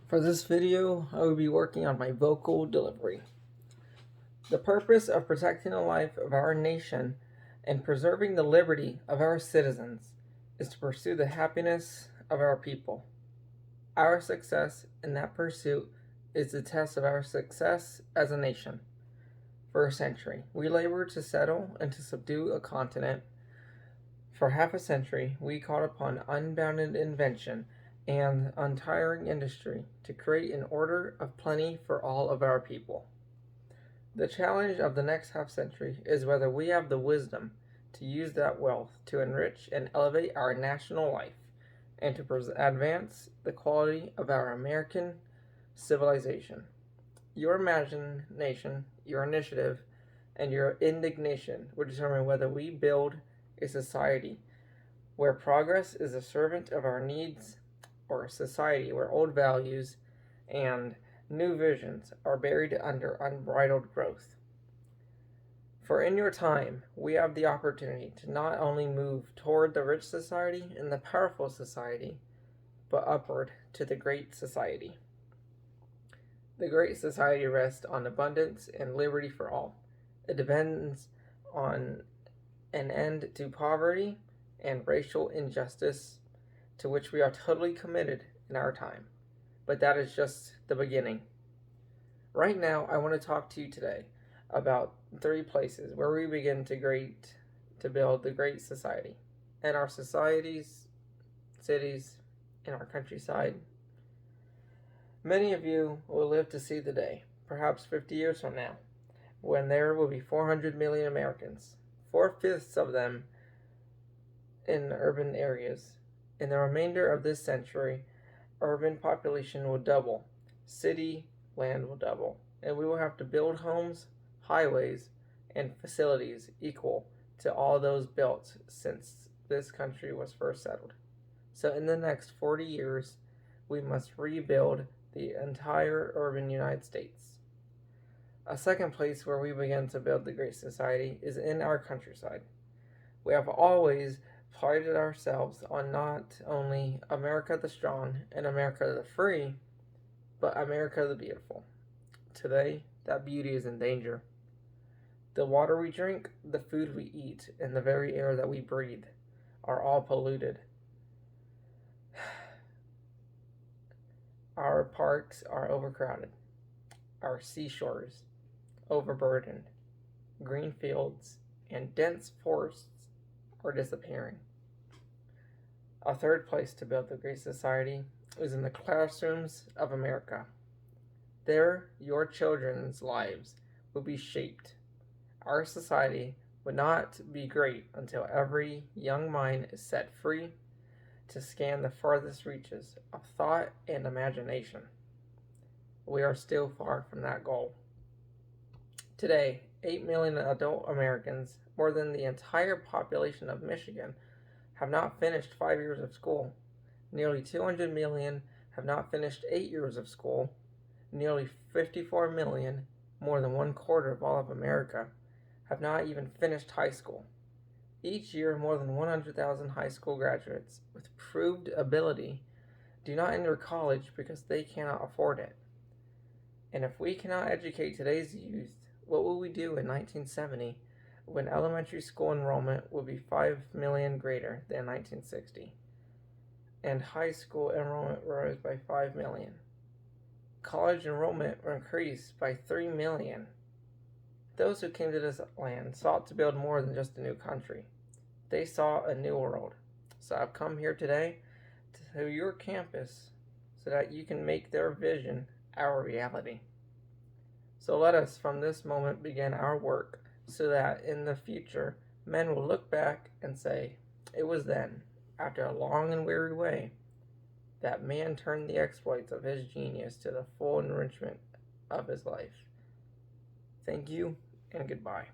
For this video, I will be working on my vocal delivery. The purpose of protecting the life of our nation and preserving the liberty of our citizens is to pursue the happiness of our people. Our success in that pursuit is the test of our success as a nation. For a century, we labored to settle and to subdue a continent. For half a century, we called upon unbounded invention and untiring industry to create an order of plenty for all of our people. The challenge of the next half century is whether we have the wisdom to use that wealth to enrich and elevate our national life and to advance the quality of our American civilization. Your imagination, your initiative, and your indignation will determine whether we build a society where progress is a servant of our needs, or a society where old values and new visions are buried under unbridled growth. For in your time, we have the opportunity to not only move toward the rich society and the powerful society, but upward to the great society. The great society rests on abundance and liberty for all. It depends on an end to poverty and racial injustice, to which we are totally committed in our time. But that is just the beginning. Right now, I want to talk to you today about 3 places where we begin to build the great society. In our societies, cities, in our countryside. Many of you will live to see the day, perhaps 50 years from now, when there will be 400 million Americans, 4/5 of them in urban areas. In the remainder of this century, urban population will double, city land will double, and we will have to build homes, highways, and facilities equal to all those built since this country was first settled. So in the next 40 years, we must rebuild the entire urban United States. A second place where we begin to build the great society is in our countryside. We have always prided ourselves on not only America the strong and America the free, but America the beautiful. Today, that beauty is in danger. The water we drink, the food we eat, and the very air that we breathe are all polluted. Our parks are overcrowded. Our seashores overburdened. Green fields and dense forests are disappearing. A third place to build the great society is in the classrooms of America. There, your children's lives will be shaped. Our society would not be great until every young mind is set free to scan the farthest reaches of thought and imagination. We are still far from that goal. Today, 8 million adult Americans, more than the entire population of Michigan, have not finished 5 years of school. Nearly 200 million have not finished 8 years of school. Nearly 54 million, more than 1/4 of all of America, have not even finished high school. Each year, more than 100,000 high school graduates with proved ability do not enter college because they cannot afford it. And if we cannot educate today's youth, what will we do in 1970 when elementary school enrollment will be 5 million greater than 1960 and high school enrollment rose by 5 million? College enrollment will increase by 3 million. Those who came to this land sought to build more than just a new country. They saw a new world. So I've come here today to your campus so that you can make their vision our reality. So let us from this moment begin our work so that in the future men will look back and say, it was then, after a long and weary way, that man turned the exploits of his genius to the full enrichment of his life. Thank you and goodbye.